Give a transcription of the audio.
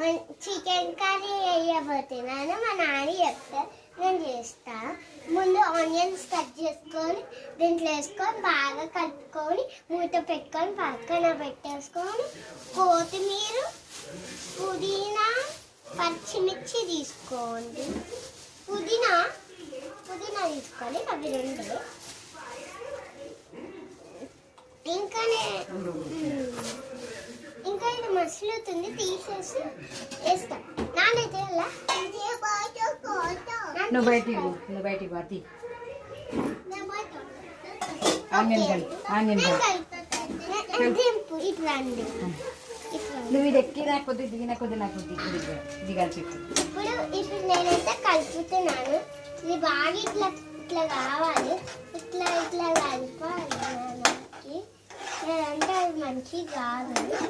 నేను chicken curry వేయబోతున్నాను. మా నాన్న చెప్తే నేను చేస్తా. ముందు ఆనియన్స్ కట్ చేసుకొని దీంట్లో వేసుకొని బాగా కలుపుకొని మూత పెట్టుకొని పక్కన పెట్టేసుకొని కొత్తిమీర, పుదీనా, పచ్చిమిర్చి తీసుకోండి. పుదీనా తీసుకోవాలి, అవి రెండు. ఇంకా ఇది మసులుతుంది, తీసేసి వేస్తా. నానైతే అలా నువ్వు బయటికి వాటి నువ్వు ఇది ఎక్కినా కొద్ది దిగిన కొద్ది నాకు దిగాల్సి. ఇప్పుడు నేనైతే కలుపుతున్నాను. ఇది బాగా ఇట్లా ఇట్లా కావాలి, ఇట్లా ఇట్లా కలపాలి. అంటే అది మంచిగా కాదు.